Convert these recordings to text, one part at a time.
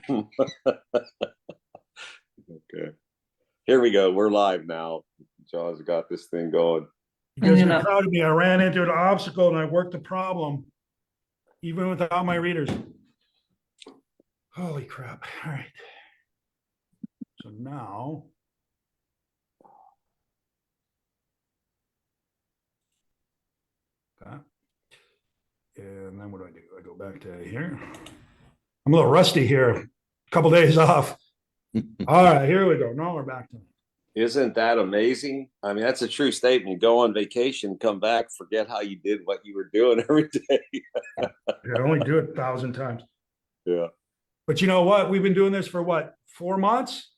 Okay. Here we go. We're live now. John's got this thing going. You guys are proud of me. I ran into an obstacle and I worked the problem, even without my readers. Holy crap. All right. So now. Okay. And then what do? I go back to here. I'm a little rusty here. A couple days off. All right, here we go. Now we're back to it. Isn't that amazing? I mean, that's a true statement. You go on vacation, come back, forget how you did what you were doing every day. I only do it 1,000 times. Yeah. But you know what? We've been doing this for what, 4 months?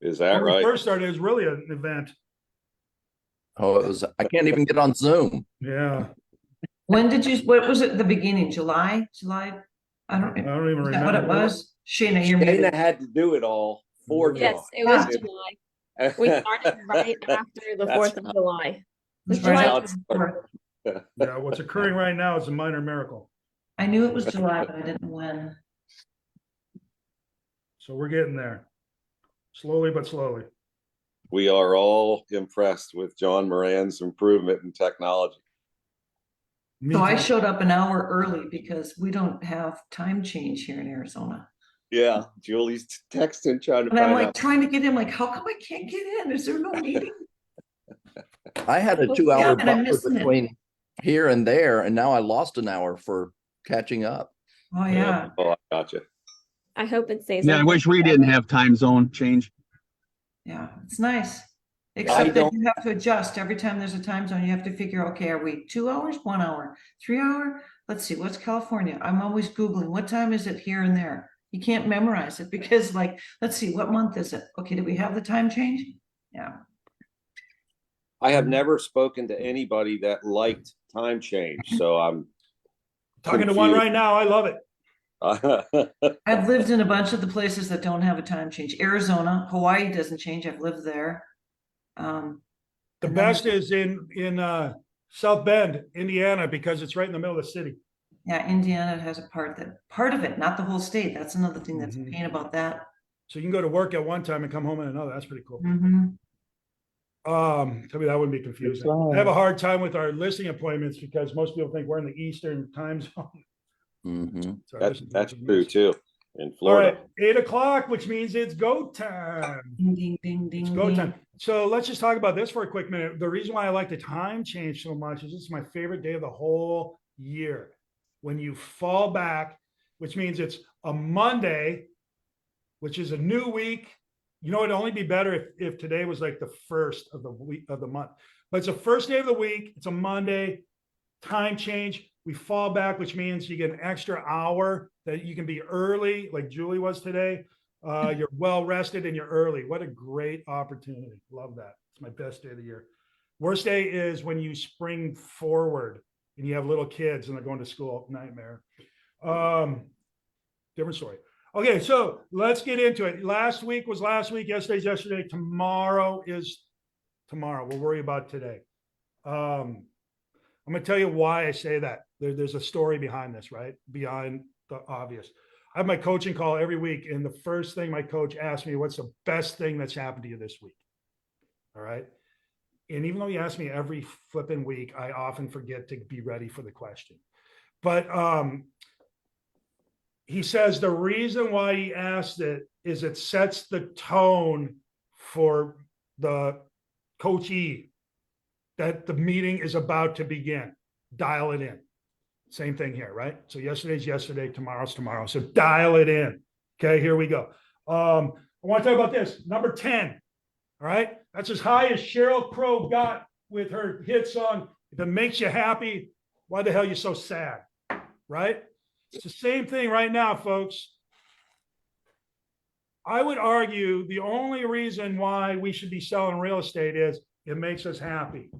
Is that When right? we first started, it was really an event. Oh, it was, I can't even get on Zoom. Yeah. When did you, what was it, the beginning, July? I don't I don't even is that what it remember. was? Shayna, you're Shayna muted. had to do it all for Yes, John. it was Yeah. July. We started right after the 4th of July. It was July right how after it the started. 4th. Yeah, what's occurring right now is a minor miracle. I knew it was July, but I didn't know when. So we're getting there. Slowly but slowly. We are all impressed with John Moran's improvement in technology. Me So I too. showed up an hour early because we don't have time change here in Arizona. Yeah, Julie's texting trying to And I'm find like out. trying to get in, like, how come I can't get in? Is there no meeting? I had a Yeah, 2-hour and I'm buffer missing it. between here and there, and now I lost an hour for catching up. Oh, yeah. Oh, I gotcha. I hope it stays Yeah, I like wish this we forever. didn't have time zone change. Yeah, it's nice. Except that don't- you have to adjust every time there's a time zone. You have to figure, okay, are we 2 hours, 1 hour, 3 hour? Let's see, what's California? I'm always Googling, what time is it here and there? You can't memorize it because, like, let's see, what month is it? Okay, do we have the time change? Yeah. I have never spoken to anybody that liked time change, so I'm Talking to one confused. right now. I love it. I've lived in a bunch of the places that don't have a time change. Arizona, Hawaii doesn't change. I've lived there. The And then- best is in South Bend, Indiana, because it's right in the middle of the city. Yeah, Indiana has a part of it, not the whole state. That's another thing that's a Mhm. pain about that. So you can go to work at one time and come home at another. That's pretty cool. Mhm. Tell me that wouldn't be confusing. I have a hard time with our listing appointments because most people think we're in the Eastern time zone. Mhm. So our That, listing that's appointments. true too, in All Florida. right, 8 o'clock, which means it's go time. Ding, ding, ding, ding, It's go ding. time. So let's just talk about this for a quick minute. The reason why I like the time change so much is it's my favorite day of the whole year. When you fall back, which means it's a Monday, which is a new week. You know, it'd only be better if today was like the first of the week of the month. But it's the first day of the week. It's a Monday. Time change. We fall back, which means you get an extra hour that you can be early, like Julie was today. You're well rested and you're early. What a great opportunity. Love that. It's my best day of the year. Worst day is when you spring forward and you have little kids and they're going to school. Nightmare. Different story. Okay, so let's get into it. Last week was last week. Yesterday's yesterday. Tomorrow is tomorrow. We'll worry about today. I'm going to tell you why I say that. There's a story behind this, right? Beyond the obvious. I have my coaching call every week, and the first thing my coach asks me, what's the best thing that's happened to you this week? All right. And even though he asks me every flipping week, I often forget to be ready for the question. But he says the reason why he asked it is it sets the tone for the coachee that the meeting is about to begin. Dial it in. Same thing here, right? So yesterday's yesterday, tomorrow's tomorrow. So dial it in. Okay, here we go. I want to talk about this. Number 10. All right. That's as high as Sheryl Crow got with her hit song. If it makes you happy, why the hell are you so sad? Right? It's the same thing right now, folks. I would argue the only reason why we should be selling real estate is it makes us happy,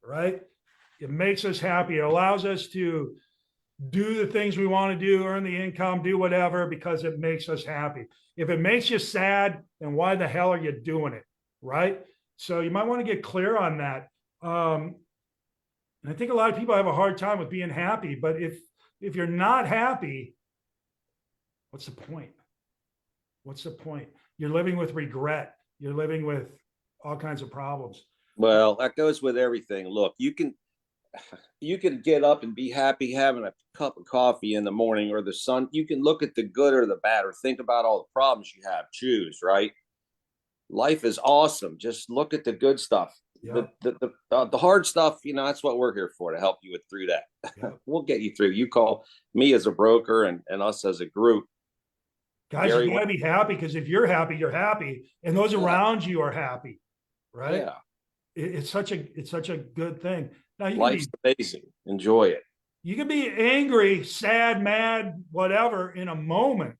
right? It makes us happy. It allows us to do the things we want to do, earn the income, do whatever, because it makes us happy. If it makes you sad, then why the hell are you doing it, right? So you might want to get clear on that. And I think a lot of people have a hard time with being happy, but if you're not happy, what's the point? What's the point? You're living with regret. You're living with all kinds of problems. Well, that goes with everything. Look, you can get up and be happy having a cup of coffee in the morning or the sun. You can look at the good or the bad or think about all the problems you have. Choose, right? Life is awesome. Just look at the good stuff. Yeah. The hard stuff, that's what we're here for, to help you with through that. Yeah. We'll get you through. You call me as a broker and us as a group. Guys, Gary, you gotta be happy, because if you're happy, you're happy, and those around you are happy, right? Yeah, It's such a good thing. Now life's amazing. Enjoy it. you can be angry, sad, mad, whatever in a moment,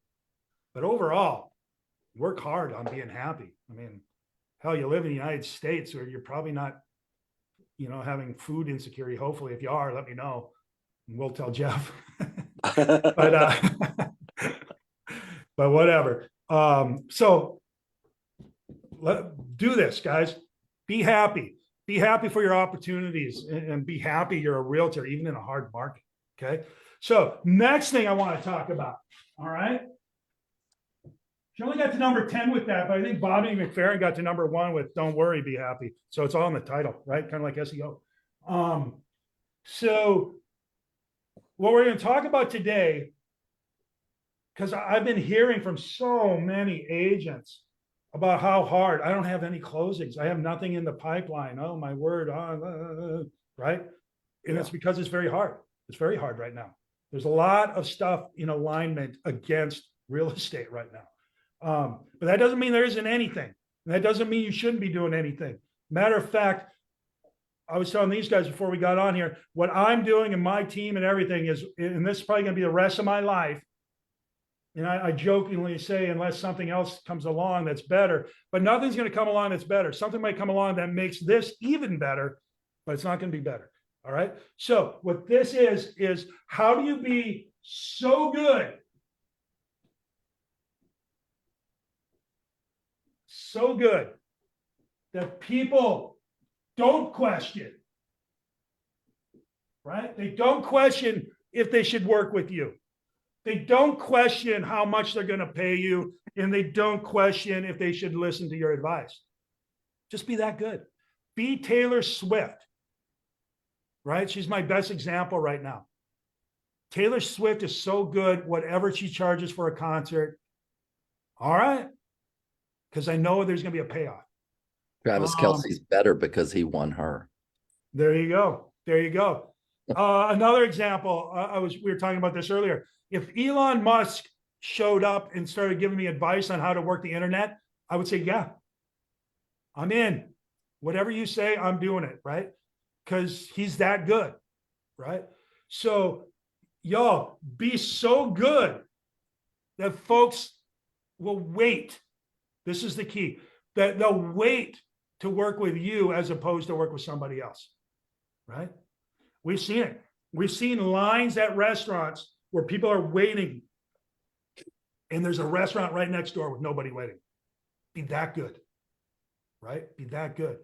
but overall, work hard on being happy. I mean, hell, you live in the United States where you're probably not, having food insecurity. Hopefully, if you are, let me know, and we'll tell Jeff. But but whatever. So do this, guys. Be happy. Be happy for your opportunities, and be happy you're a realtor, even in a hard market. Okay. So next thing I want to talk about. All right. She only got to number 10 with that, but I think Bobby McFerrin got to number 1 with "Don't worry, be happy." So it's all in the title, right? Kind of like SEO. So what we're going to talk about today, because I've been hearing from so many agents about how hard. I don't have any closings. I have nothing in the pipeline. Oh my word. Right. And it's because it's very hard. It's very hard right now. There's a lot of stuff in alignment against real estate right now. But that doesn't mean there isn't anything. That doesn't mean you shouldn't be doing anything. Matter of fact, I was telling these guys before we got on here, what I'm doing and my team and everything is, and this is probably going to be the rest of my life. And I jokingly say, unless something else comes along that's better, but nothing's going to come along that's better. Something might come along that makes this even better, but it's not going to be better. All right. So what this is how do you be so good, that people don't question, right? They don't question if they should work with you. They don't question how much they're going to pay you, and they don't question if they should listen to your advice. Just be that good. Be Taylor Swift, right? She's my best example right now. Taylor Swift is so good, whatever she charges for a concert. All right. Because I know there's going to be a payoff. Travis Kelce's better because he won her. There you go. There you go. Another example, we were talking about this earlier. If Elon Musk showed up and started giving me advice on how to work the internet, I would say, yeah, I'm in. Whatever you say, I'm doing it, right? Because he's that good, right? So, y'all, be so good that folks will wait. This is the key, that they'll wait to work with you as opposed to work with somebody else, right? We've seen it. We've seen lines at restaurants where people are waiting, and there's a restaurant right next door with nobody waiting. Be that good, right? Be that good.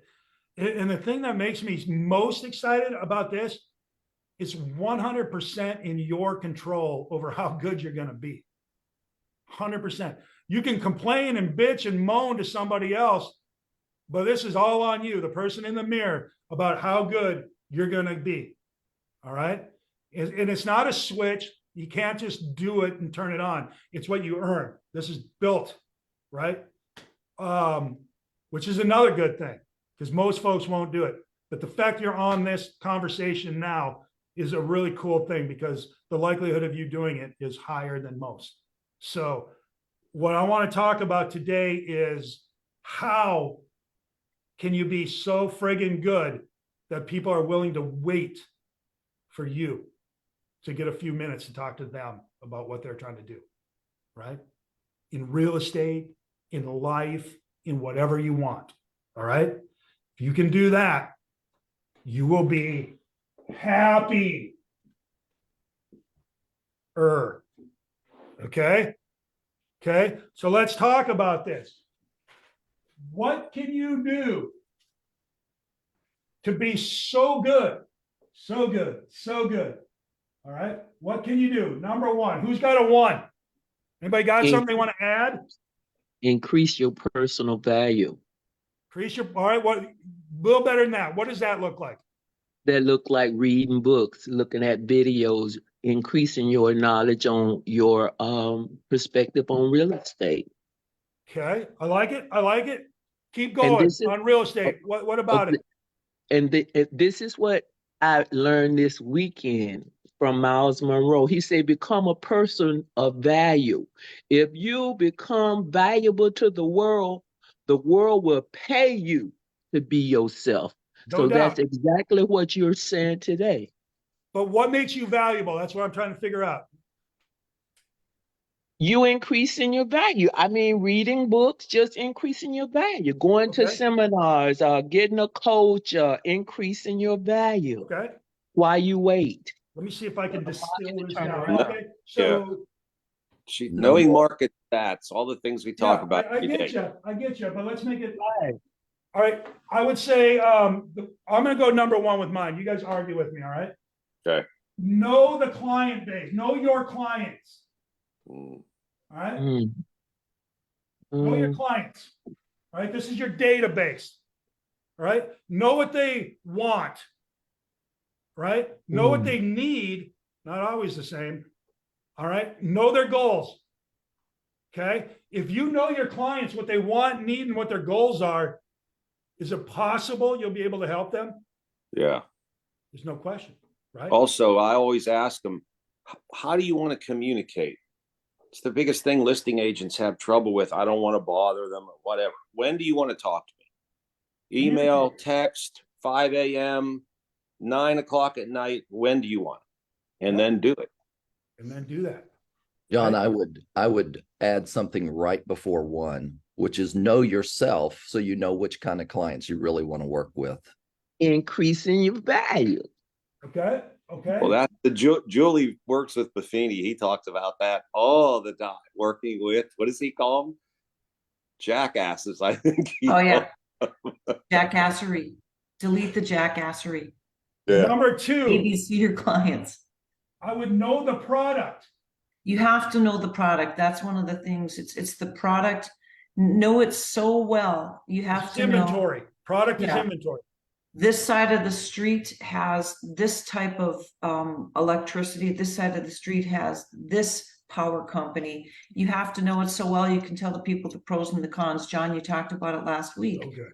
And the thing that makes me most excited about this is 100% in your control over how good you're going to be. 100%. You can complain and bitch and moan to somebody else, but this is all on you, the person in the mirror, about how good you're going to be. All right. And it's not a switch. You can't just do it and turn it on. It's what you earn. This is built, right? Which is another good thing, because most folks won't do it. But the fact you're on this conversation now is a really cool thing, because the likelihood of you doing it is higher than most. So what I want to talk about today is, how can you be so friggin' good that people are willing to wait for you to get a few minutes to talk to them about what they're trying to do, right? In real estate, in life, in whatever you want, all right? If you can do that, you will be happy. Okay? Okay, so let's talk about this. What can you do to be so good, so good, so good? All right, what can you do? Number one, who's got a one? Anybody got something they want to add? increase your personal value. Increase your, all right, what, a little better than that. What does that look like? That look like reading books, looking at videos, increasing your knowledge on your perspective on real estate. Okay, I like it. I like it. Keep And going this is on real estate. What about it? this is what I learned this weekend from Miles Monroe. He said, become a person of value. If you become valuable to the world will pay you to be yourself. No So that's doubt. exactly what you're saying today. But what makes you valuable? That's what I'm trying to figure out. You increasing your value. I mean, reading books, just increasing your value. Going to Okay. seminars, getting a coach, increasing your value. Okay. While you wait. Let me see if I can The market distill to this turn down. around. Okay. So Knowing market stats, all the things we talk yeah, about I every get day. you. I get you. But let's make it. All right. I would say I'm going to go number one with mine. You guys argue with me. All right. Okay. Know the client base. Know your clients. Mm. All right. Mm. Know your Mm. clients. All right. This is your database. All right. Know what they want. Right. Know what they need. Not always the same. All right. Know their goals. Okay. If you know your clients, what they want, need, and what their goals are, is it possible you'll be able to help them? Yeah. There's no question. Right. Also, I always ask them, how do you want to communicate? It's the biggest thing listing agents have trouble with. I don't want to bother them or whatever. When do you want to talk to me? Email, text, 5 a.m., 9 o'clock at night. When do you want it? And then do it. And then do that. John, Right. I would add something right before one, which is know yourself so you know which kind of clients you really want to work with. Increasing your value. Okay. Okay. Well, that's Julie works with Buffini. He talks about that all the time. Working with, what does he call them? Jackasses, I think. Oh, yeah. Jackassery. Delete the jackassery. Yeah. Number two, ABC your clients. I would know the product. You have to know the product. That's one of the things. It's the product. Know it so well. You have It's to inventory. know. Product is Yeah. inventory. This side of the street has this type of electricity. This side of the street has this power company. You have to know it so well you can tell the people the pros and the cons. John, you talked about it last week. Okay.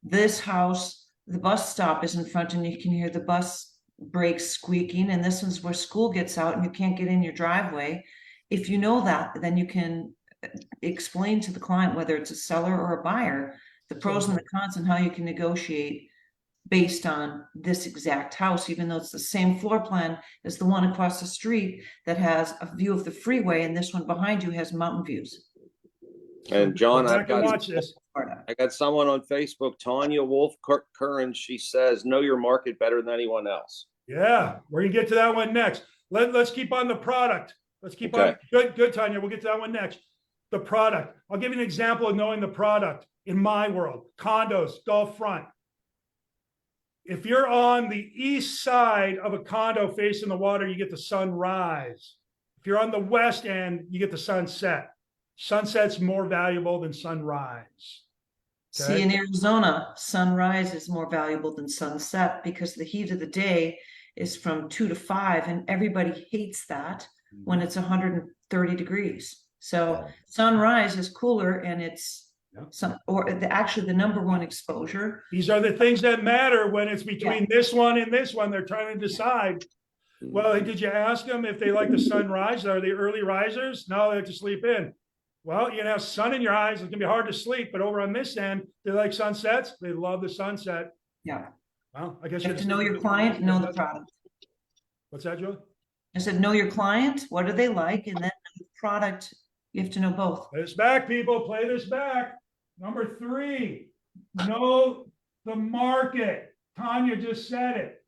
This house, the bus stop is in front and you can hear the bus brakes squeaking, and this one's where school gets out and you can't get in your driveway. If you know that, then you can explain to the client, whether it's a seller or a buyer, the pros and the cons and how you can negotiate based on this exact house, even though it's the same floor plan as the one across the street that has a view of the freeway, and this one behind you has mountain views. And John, Go back and watch this. I got someone on Facebook, Tanya Wolf Curran. She says, know your market better than anyone else. Yeah, we're gonna get to that one next. Let's keep on the product. Let's keep on. Good, Tanya. We'll get to that one next. The product. I'll give you an example of knowing the product in my world. Condos, Gulf Front. If you're on the east side of a condo facing the water, you get the sunrise. If you're on the west end, you get the sunset. Sunset's more valuable than sunrise. Okay? See, in Arizona, sunrise is more valuable than sunset because the heat of the day is from 2 to 5, and everybody hates that when it's 130 degrees. So sunrise is cooler, and it's actually the number one exposure. These are the things that matter when it's between this one and this one. They're trying to decide. Well, did you ask them if they like the sunrise? Are they early risers? No, they have to sleep in. Well, you can have sun in your eyes. It's gonna be hard to sleep. But over on this end, they like sunsets. They love the sunset. Yeah. Well, I guess You have to know your client, know the product. What's that, Joe? I said, know your client. What do they like? And then the product. You have to know both. Play this back, people. Play this back. Number 3, know the market. Tanya just said it,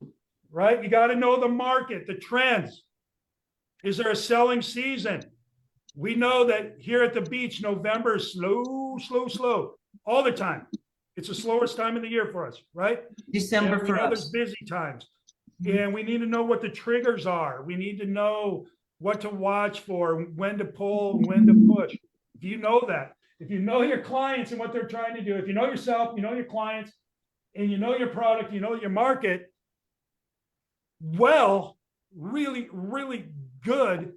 right? You got to know the market, the trends. Is there a selling season? We know that here at the beach, November is slow all the time. It's the slowest time of the year for us, right? December for us. There's busy times. And we need to know what the triggers are. We need to know what to watch for, when to pull, when to push. Do you know that? If you know your clients and what they're trying to do, if you know yourself, you know your clients, and you know your product, you know your market, well, really, really good,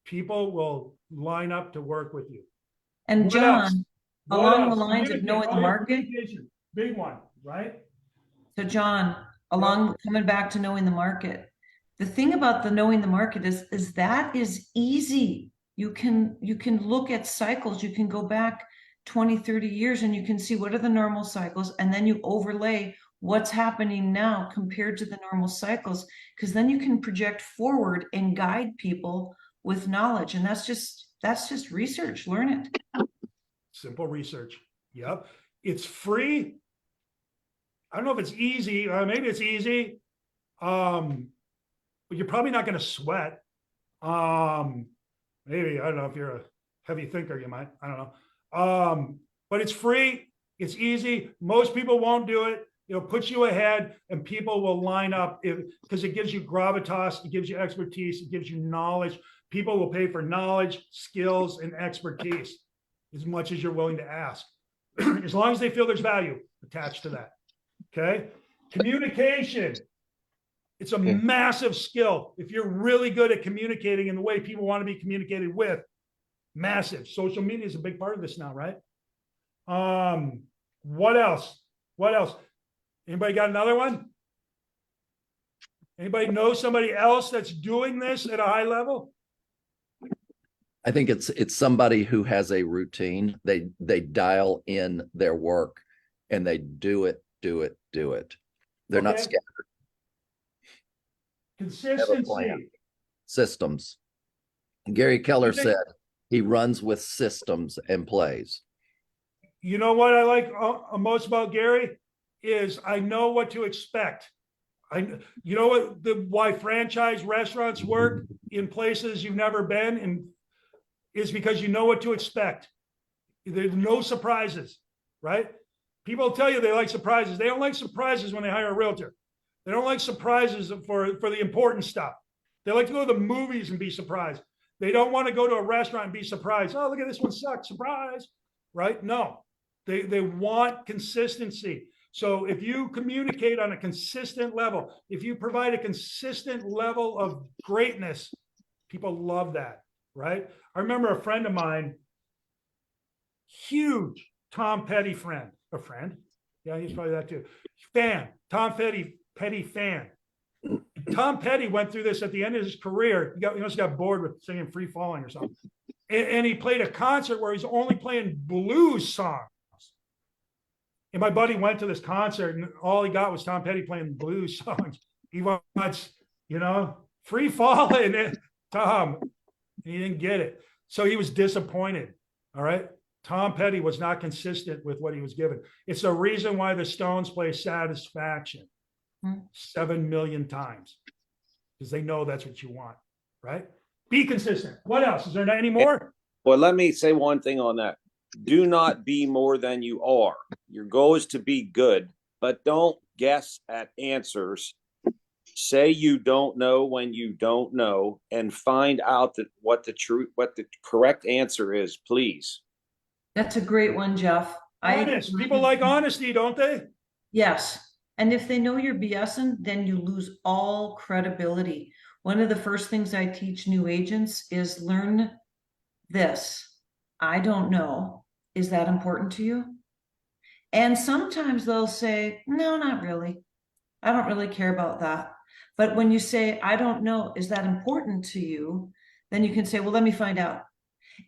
people will line up to work with you. And What else? John, What along the else? lines of Communicate. knowing the Oh, yeah, market, communication, big one, right? so John, along coming back to knowing the market, the thing about the knowing the market is that is easy. You can look at cycles, you can go back 20, 30 years and you can see what are the normal cycles, and then you overlay what's happening now compared to the normal cycles, because then you can project forward and guide people with knowledge. And that's just research. Learn it. Simple research. Yep. It's free. I don't know if it's easy. Maybe it's easy. But you're probably not going to sweat. Maybe, I don't know, if you're a heavy thinker, you might, I don't know. But it's free. It's easy. Most people won't do it. It'll put you ahead and people will line up because it gives you gravitas, it gives you expertise, it gives you knowledge. People will pay for knowledge, skills, and expertise as much as you're willing to ask. As long as they feel there's value attached to that. Okay. Communication. It's a massive skill. If you're really good at communicating in the way people want to be communicated with, massive. Social media is a big part of this now, right? What else? What else? Anybody got another one? Anybody know somebody else that's doing this at a high level? I think it's somebody who has a routine. They dial in their work and they do it. They're not scattered. Consistency. Systems. Gary Keller said he runs with systems and plays. You know what I like most about Gary is I know what to expect. You know what why franchise restaurants work in places you've never been, and is because you know what to expect. There's no surprises, right? People tell you they like surprises. They don't like surprises when they hire a realtor. They don't like surprises for the important stuff. They like to go to the movies and be surprised. They don't want to go to a restaurant and be surprised. Oh, look at this one sucks, surprise, right? No, they want consistency. So if you communicate on a consistent level, if you provide a consistent level of greatness, people love that, right? I remember a friend of mine, huge Tom Petty friend, a friend. Yeah, he's probably that too. Fan, Tom Petty fan. Tom Petty went through this at the end of his career. He must have got bored with singing Free Falling or something. And he played a concert where he's only playing blues songs. And my buddy went to this concert and all he got was Tom Petty playing blues songs. He wants, Free Falling, Tom. He didn't get it. So he was disappointed. All right. Tom Petty was not consistent with what he was given. It's the reason why the Stones play Satisfaction 7 million times, because they know that's what you want, right? Be consistent. What else? Is there any more? Well, let me say one thing on that. Do not be more than you are. Your goal is to be good, but don't guess at answers. Say you don't know when you don't know, and find out what the correct answer is, please. That's a great one, Jeff. Honest. People like honesty, don't they? Yes. And if they know you're BSing, then you lose all credibility. One of the first things I teach new agents is learn this. I don't know. Is that important to you? And sometimes they'll say, no, not really. I don't really care about that. But when you say, I don't know, is that important to you? Then you can say, well, let me find out.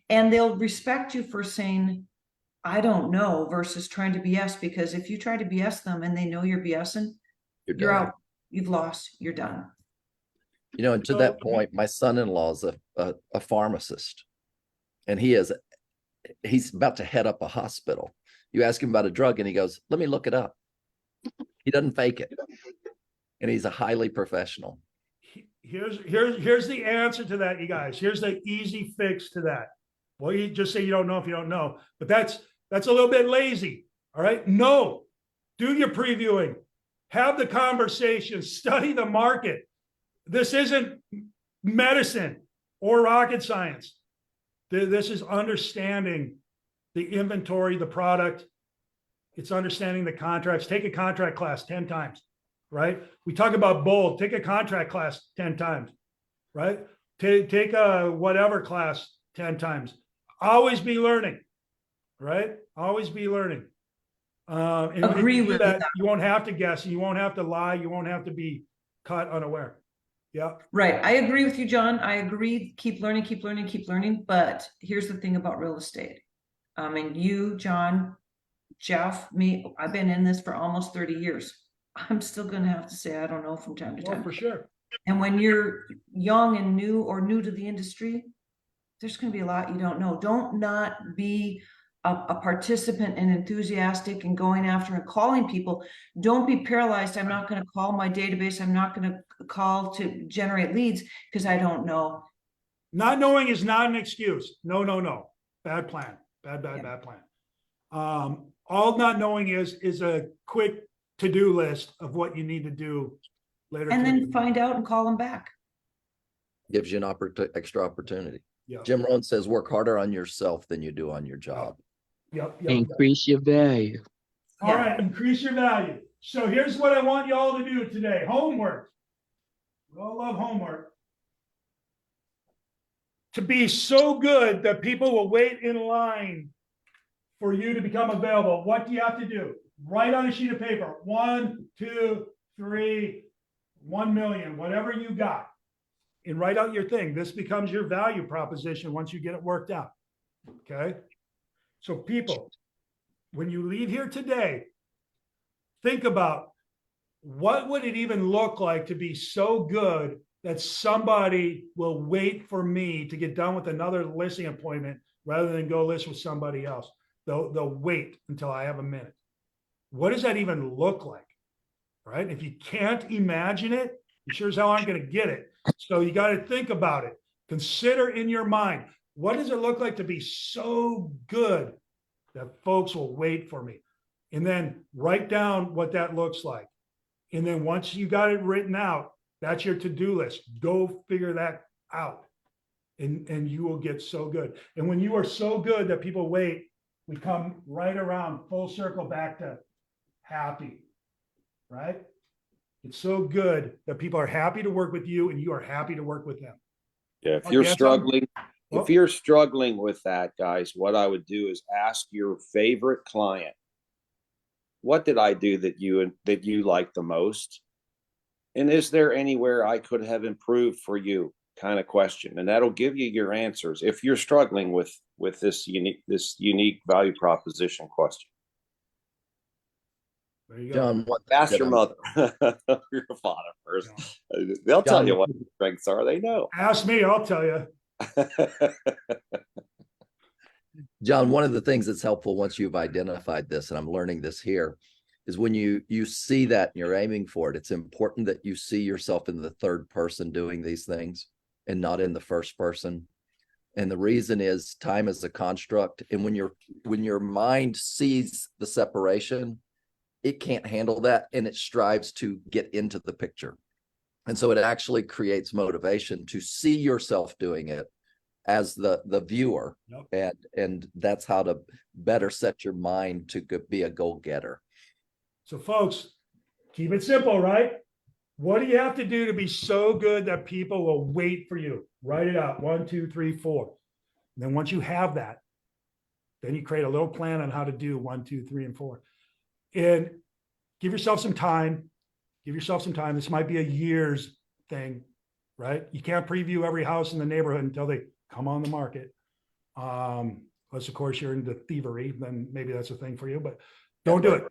And they'll respect you for saying, I don't know, versus trying to BS, because if you try to BS them and they know you're BSing, you're out, you've lost, you're done. And to that point, my son-in-law is a pharmacist, and he's about to head up a hospital. You ask him about a drug and he goes, let me look it up. He doesn't fake it. And he's a highly professional. Here's the answer to that, you guys. Here's the easy fix to that. Well, you just say you don't know if you don't know, but that's a little bit lazy. All right. No, do your previewing, have the conversation, study the market. This isn't medicine or rocket science. This is understanding the inventory, the product. It's understanding the contracts. Take a contract class 10 times, right? We talk about bold. Take a contract class 10 times, right? Take a whatever class 10 times. Always be learning, right? Always be learning. And when Agree you do with that, that. you won't have to guess. You won't have to lie. You won't have to be caught unaware. Yeah. Right. I agree with you, John. I agree. Keep learning, keep learning, keep learning. But here's the thing about real estate. I mean, you, John, Jeff, me, I've been in this for almost 30 years. I'm still going to have to say, I don't know from time to Oh, time. for sure. And when you're young and new or new to the industry, there's going to be a lot you don't know. Don't not be a participant and enthusiastic and going after and calling people. Don't be paralyzed. I'm not going to call my database. I'm not going to call to generate leads because I don't know. Not knowing is not an excuse. No, no, no. Bad plan. Bad Yeah. plan. All not knowing is a quick to-do list of what you need to do later. And then today. find out and call them back. Gives you an extra opportunity. Yeah. Jim Rohn says, work harder on yourself than you do on your job. Yep. Increase your value. All right, increase your value. So here's what I want you all to do today. Homework. We all love homework. To be so good that people will wait in line for you to become available, what do you have to do? Write on a sheet of paper, 1, 2, 3, 1 million, whatever you got. And write out your thing. This becomes your value proposition once you get it worked out. Okay. So people, when you leave here today, think about what would it even look like to be so good that somebody will wait for me to get done with another listing appointment rather than go list with somebody else. They'll wait until I have a minute. What does that even look like? Right? If you can't imagine it, you sure as hell aren't going to get it. So you got to think about it. Consider in your mind, what does it look like to be so good that folks will wait for me? And then write down what that looks like. And then once you got it written out, that's your to-do list. Go figure that out. And you will get so good. And when you are so good that people wait, we come right around full circle back to happy, right? It's so good that people are happy to work with you and you are happy to work with them. Yeah, if Okay, you're that's struggling, Oh. if you're struggling with that, guys, what I would do is ask your favorite client, what did I do that you like the most? And is there anywhere I could have improved for you? Kind of question. And that'll give you your answers if you're struggling with this unique value proposition question. There you go. John, what Ask your mother, your father first. They'll tell John, you what your strengths are. They know. Ask me, I'll tell you. John, one of the things that's helpful once you've identified this, and I'm learning this here, is when you see that and you're aiming for it, it's important that you see yourself in the third person doing these things and not in the first person. And the reason is time is a construct. And when your mind sees the separation, it can't handle that and it strives to get into the picture. And so it actually creates motivation to see yourself doing it as the viewer. Yep. And that's how to better set your mind to be a goal-getter. So folks, keep it simple, right? What do you have to do to be so good that people will wait for you? Write it out. 1, 2, 3, 4. And then once you have that, then you create a little plan on how to do 1, 2, 3, and 4. And give yourself some time. Give yourself some time. This might be a year's thing, right? You can't preview every house in the neighborhood until they come on the market. Unless, of course, you're into thievery, then maybe that's a thing for you, but don't do it.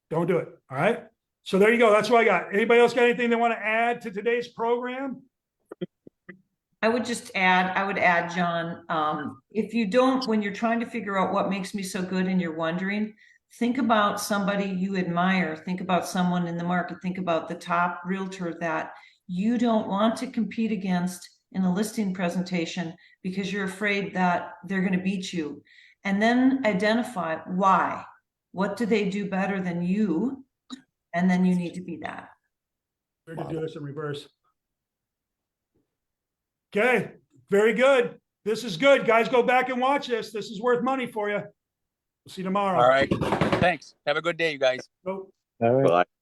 Don't do it. All right. So there you go. That's what I got. Anybody else got anything they want to add to today's program? I would add, John, if you don't, when you're trying to figure out what makes me so good and you're wondering, think about somebody you admire, think about someone in the market, think about the top realtor that you don't want to compete against in a listing presentation because you're afraid that they're going to beat you. And then identify why. What do they do better than you? And then you need to be that. We're going to do this in reverse. Okay, very good. This is good. Guys, go back and watch this. This is worth money for you. See you tomorrow. All right. Thanks. Have a good day, you guys. Nope. All right. Bye.